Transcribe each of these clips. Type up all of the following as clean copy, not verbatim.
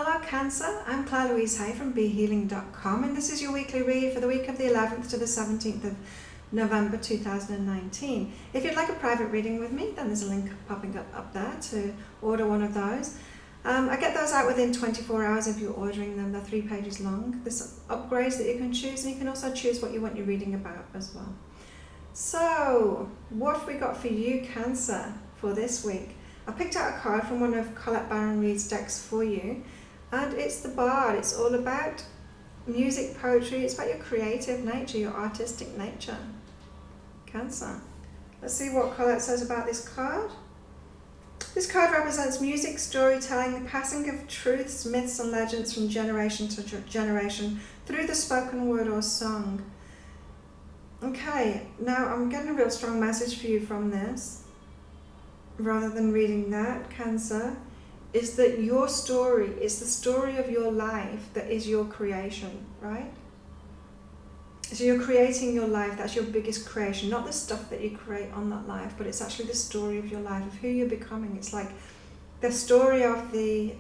Hello Cancer, I'm Claire Louise Hay from BeHealing.com, and this is your weekly read for the week of the 11th to the 17th of November 2019. If you'd like a private reading with me, then there's a link popping up there to order one of those. I get those out within 24 hours if you're ordering them. They're 3 pages long. There's upgrades that you can choose, and you can also choose what you want your reading about as well. So, what have we got for you, Cancer, for this week? I picked out a card from one of Colette Baron Reid's decks for you, and it's the Bard. It's all about music, poetry. It's about your creative nature, your artistic nature, Cancer. Let's see what Colette says about this card. This card represents music, storytelling, the passing of truths, myths and legends from generation to generation through the spoken word or song. Okay, now I'm getting a real strong message for you from this, rather than reading that, Cancer, is that your story is the story of your life that is your creation, right? So you're creating your life, that's your biggest creation, not the stuff that you create on that life, but it's actually the story of your life, of who you're becoming. It's like the story of the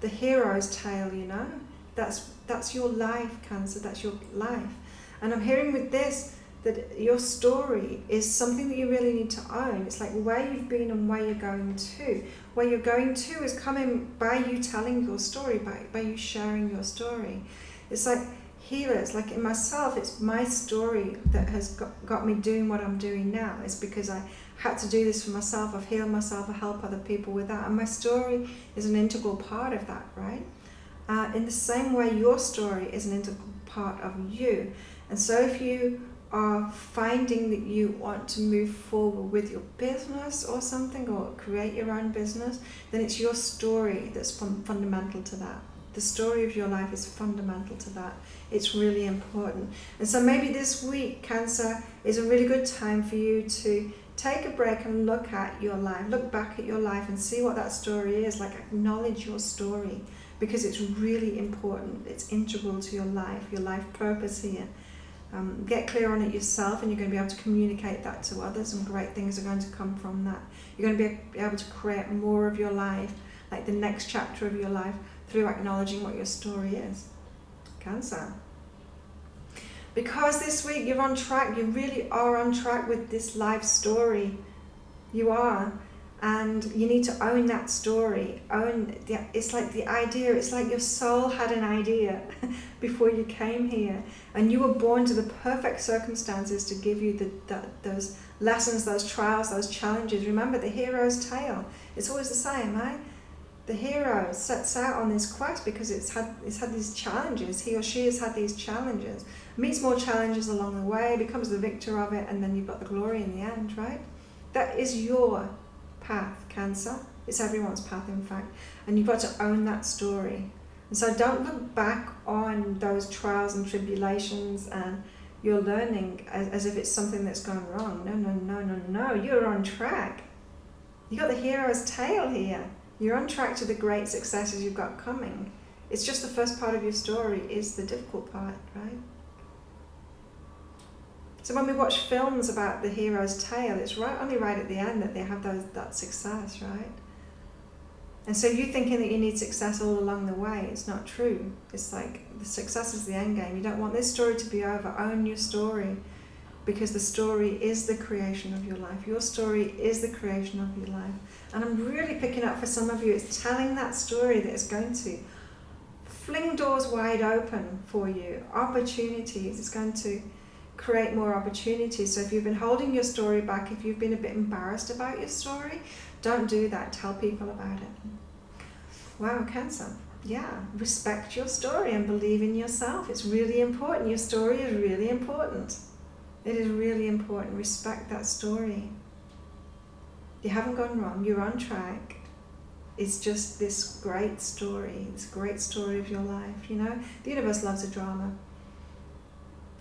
hero's tale, you know? That's your life, Cancer, that's your life. And I'm hearing with this, that your story is something that you really need to own. It's like where you've been and where you're going to. Where you're going to is coming by you telling your story, by you sharing your story. It's like healers, like in myself, it's my story that has got me doing what I'm doing now. It's because I had to do this for myself. I've healed myself, I help other people with that. And my story is an integral part of that, right? In the same way, your story is an integral part of you. And so if you are finding that you want to move forward with your business or something, or create your own business, then it's your story that's fundamental to that. The story of your life is fundamental to that. It's really important. And so maybe this week, Cancer, is a really good time for you to take a break and look at your life, look back at your life and see what that story is, like acknowledge your story, because it's really important. It's integral to your life purpose here. Get clear on it yourself, and you're going to be able to communicate that to others, and great things are going to come from that. You're going to be able to create more of your life, like the next chapter of your life, through acknowledging what your story is, Cancer. Because this week you're on track, you really are on track with this life story. You are. And you need to own that story. It's like the idea, it's like your soul had an idea before you came here, and you were born to the perfect circumstances to give you those lessons, those trials, those challenges. Remember the hero's tale. It's always the same, right? The hero sets out on this quest because it's had these challenges. He or she has had these challenges, meets more challenges along the way, becomes the victor of it, and then you've got the glory in the end, right? That is your path, Cancer. It's everyone's path, in fact, and you've got to own that story. And so don't look back on those trials and tribulations and your learning as if it's something that's gone wrong. No, you're on track. You got the hero's tale here. You're on track to the great successes you've got coming. It's just the first part of your story is the difficult part, right? So when we watch films about the hero's tale, it's only right at the end that they have that success, right? And so you thinking that you need success all along the way, it's not true. It's like the success is the end game. You don't want this story to be over. Own your story, because the story is the creation of your life. Your story is the creation of your life. And I'm really picking up for some of you, it's telling that story that is going to fling doors wide open for you, opportunities. It's going to create more opportunities. So if you've been holding your story back, if you've been a bit embarrassed about your story, don't do that. Tell people about it. Wow, Cancer. Yeah, respect your story and believe in yourself. It's really important. Your story is really important. It is really important. Respect that story. You haven't gone wrong. You're on track. It's just this great story of your life. You know, the universe loves a drama.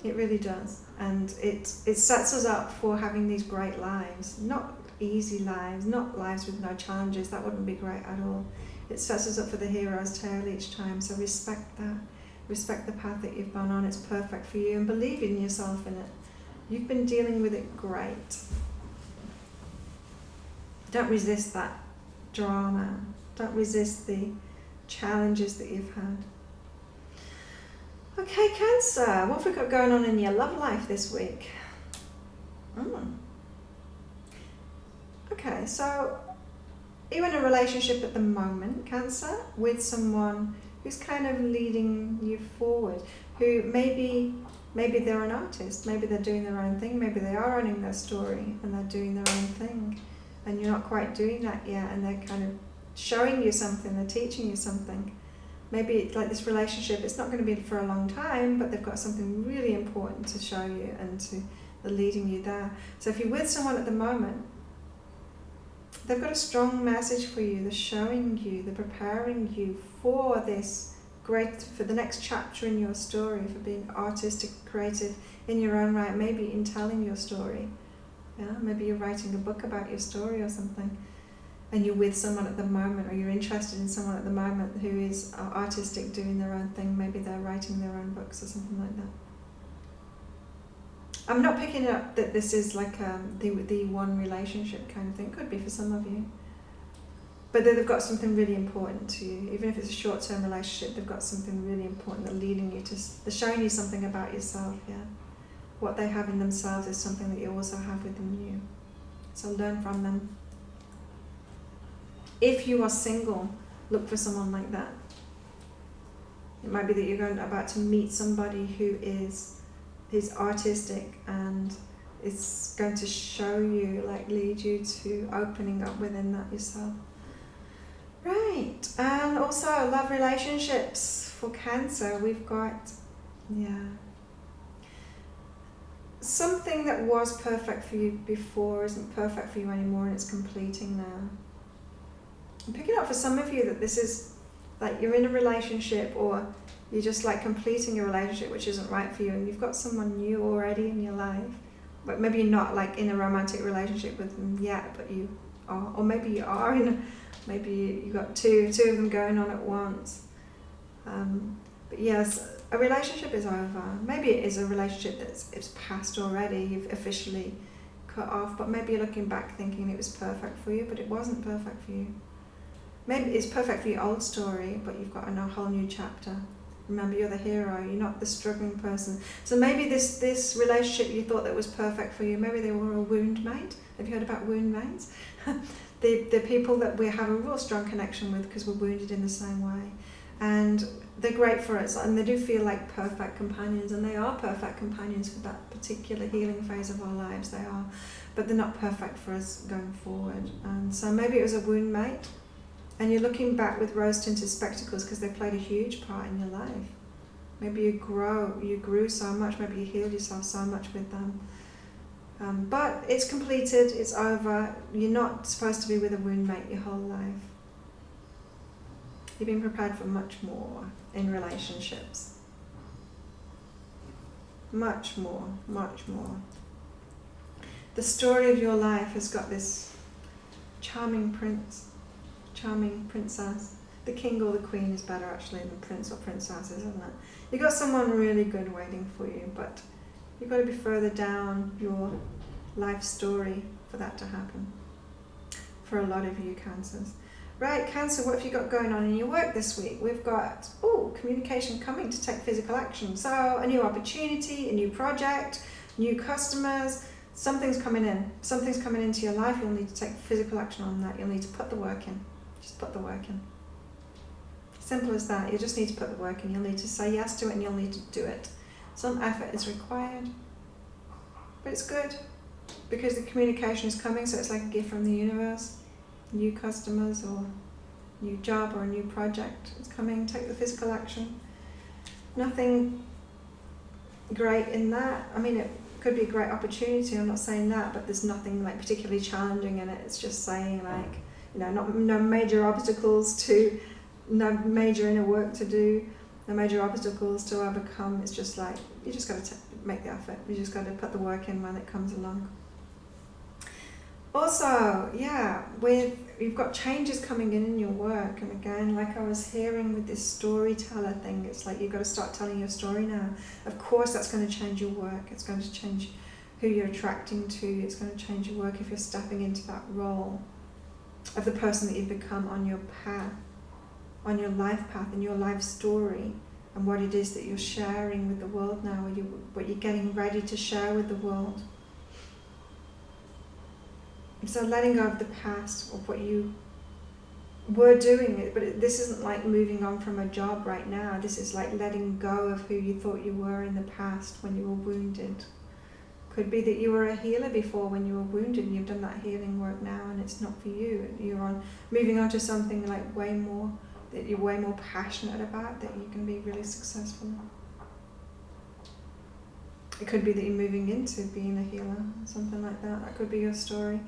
It really does. And it sets us up for having these great lives. Not easy lives, not lives with no challenges. That wouldn't be great at all. It sets us up for the hero's tale each time. So respect that. Respect the path that you've gone on. It's perfect for you, and believe in yourself in it. You've been dealing with it great. Don't resist that drama. Don't resist the challenges that you've had. Okay, Cancer, what have we got going on in your love life this week? Okay, so are you in a relationship at the moment, Cancer, with someone who's kind of leading you forward, who maybe they're an artist, maybe they're doing their own thing, maybe they are owning their story and they're doing their own thing, and you're not quite doing that yet, and they're kind of showing you something, they're teaching you something. Maybe it's like this relationship, it's not going to be for a long time, but they've got something really important to show you, and they're leading you there. So if you're with someone at the moment, they've got a strong message for you. They're showing you, they're preparing you for this for the next chapter in your story, for being artistic, creative in your own right, maybe in telling your story. Yeah, maybe you're writing a book about your story or something, and you're with someone at the moment, or you're interested in someone at the moment who is artistic, doing their own thing. Maybe they're writing their own books or something like that. I'm not picking up that this is like the one relationship kind of thing. Could be for some of you. But they've got something really important to you. Even if it's a short-term relationship, they've got something really important. They're leading you they're showing you something about yourself, yeah. What they have in themselves is something that you also have within you. So learn from them. If you are single, look for someone like that. It might be that you're about to meet somebody who is artistic and is going to show you, like lead you to opening up within that yourself. Right, and also love relationships for Cancer. We've got, something that was perfect for you before isn't perfect for you anymore, and it's completing now. I'm picking up for some of you that this is like you're in a relationship, or you're just like completing a relationship which isn't right for you, and you've got someone new already in your life, but maybe you're not like in a romantic relationship with them yet, but you are, or maybe you are maybe you've got two of them going on at once. But yes, a relationship is over. Maybe it is a relationship it's past already, you've officially cut off, but maybe you're looking back thinking it was perfect for you, but it wasn't perfect for you. Maybe it's perfect for your old story, but you've got a whole new chapter. Remember, you're the hero, you're not the struggling person. So maybe this relationship you thought that was perfect for you, maybe they were a wound mate. Have you heard about wound mates? The people that we have a real strong connection with because we're wounded in the same way. And they're great for us, and they do feel like perfect companions, and they are perfect companions for that particular healing phase of our lives, they are. But they're not perfect for us going forward. And so maybe it was a wound mate, and you're looking back with rose-tinted spectacles because they played a huge part in your life. Maybe you grew so much, maybe you healed yourself so much with them. But it's completed, it's over. You're not supposed to be with a wound mate your whole life. You've been prepared for much more in relationships. Much more, much more. The story of your life has got this charming prince, charming princess. The king or the queen is better actually than prince or princess, isn't it? You've got someone really good waiting for you, but you've got to be further down your life story for that to happen. For a lot of you Cancers. Right, Cancer, what have you got going on in your work this week? We've got, communication coming to take physical action. So a new opportunity, a new project, new customers, something's coming in. Something's coming into your life. You'll need to take physical action on that. You'll need to put the work in. Just put the work in. Simple as that. You just need to put the work in. You'll need to say yes to it, and you'll need to do it. Some effort is required, but it's good because the communication is coming, so it's like a gift from the universe. New customers or new job or a new project is coming. Take the physical action. Nothing great in that. I mean, it could be a great opportunity, I'm not saying that, but there's nothing like particularly challenging in it. It's just saying like, no major obstacles to, no major inner work to do, no major obstacles to overcome. It's just like, you just got to make the effort. You just got to put the work in when it comes along. Also, you've got changes coming in your work, and again, like I was hearing with this storyteller thing, it's like you've got to start telling your story now. Of course that's going to change your work, it's going to change who you're attracting to, it's going to change your work if you're stepping into that role of the person that you've become on your path. on your life path and your life story and what it is that you're sharing with the world now, or what you're getting ready to share with the world. So letting go of the past, of what you were doing, but this isn't like moving on from a job right now. This is like letting go of who you thought you were in the past when you were wounded. Could be that you were a healer before when you were wounded and you've done that healing work now and it's not for you. You're moving on to something like way more, that you're way more passionate about, that you can be really successful in. It could be that you're moving into being a healer, something like that. That could be your story.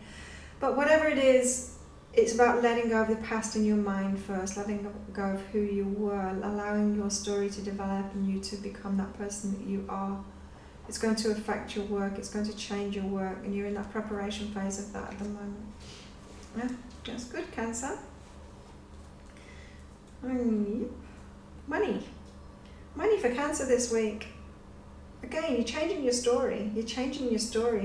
But whatever it is, it's about letting go of the past in your mind first, letting go of who you were, allowing your story to develop and you to become that person that you are. It's going to affect your work, it's going to change your work, and you're in that preparation phase of that at the moment. Yeah, that's good, Cancer. Money. Money for Cancer this week. Again, you're changing your story.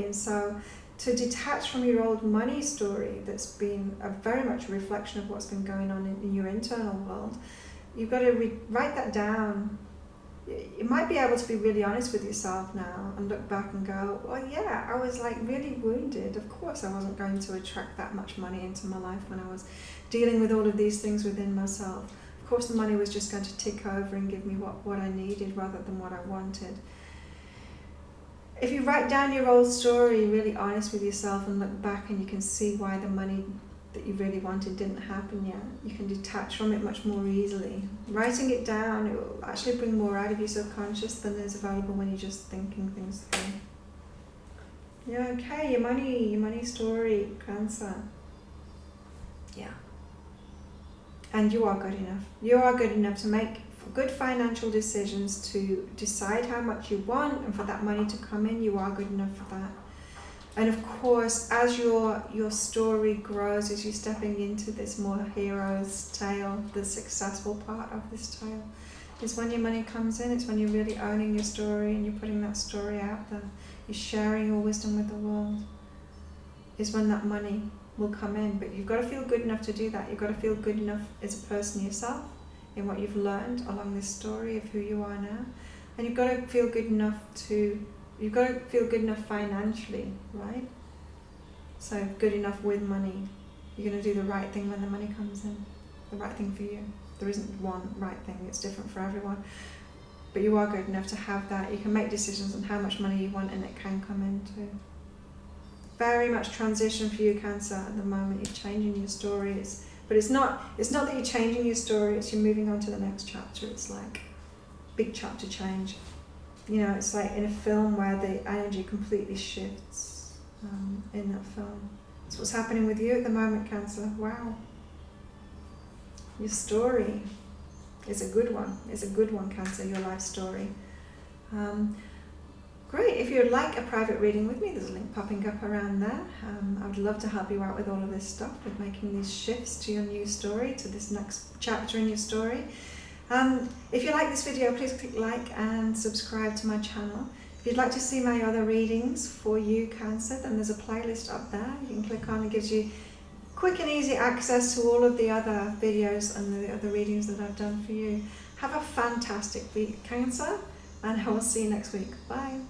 And so to detach from your old money story that's been a very much a reflection of what's been going on in your internal world, you've got to write that down. You might be able to be really honest with yourself now and look back and go, well, yeah, I was like really wounded. Of course I wasn't going to attract that much money into my life when I was dealing with all of these things within myself. Of course the money was just going to tick over and give me what I needed rather than what I wanted. If you write down your old story, really honest with yourself and look back, and you can see why the money that you really wanted didn't happen yet, you can detach from it much more easily. Writing it down, it will actually bring more out of your subconscious than is available when you're just thinking things through. Yeah, okay, your money story, Cancer. Yeah. And you are good enough. You are good enough to make good financial decisions, to decide how much you want, and for that money to come in. You are good enough for that. And of course, as your story grows, as you're stepping into this more hero's tale, the successful part of this tale, is when your money comes in. It's when you're really owning your story and you're putting that story out there. You're sharing your wisdom with the world. Is when that money will come in. But you've got to feel good enough to do that. You've got to feel good enough as a person yourself, in what you've learned along this story of who you are now. And you've got to feel good enough financially, right? So good enough with money. You're going to do the right thing when the money comes in. The right thing for you. There isn't one right thing, it's different for everyone. But you are good enough to have that. You can make decisions on how much money you want, and it can come in too. Very much transition for you, Cancer, at the moment. You're changing your story. But it's not that you're changing your story, it's you're moving on to the next chapter. It's like big chapter change. You know, it's like in a film where the energy completely shifts in that film. That's what's happening with you at the moment, Cancer. Wow. Your story is a good one. It's a good one, Cancer, your life story. Great. If you'd like a private reading with me, there's a link popping up around there. I would love to help you out with all of this stuff, with making these shifts to your new story, to this next chapter in your story. If you like this video, please click like and subscribe to my channel. If you'd like to see my other readings for you, Cancer, then there's a playlist up there you can click on. It gives you quick and easy access to all of the other videos and the other readings that I've done for you. Have a fantastic week, Cancer, and I will see you next week. Bye.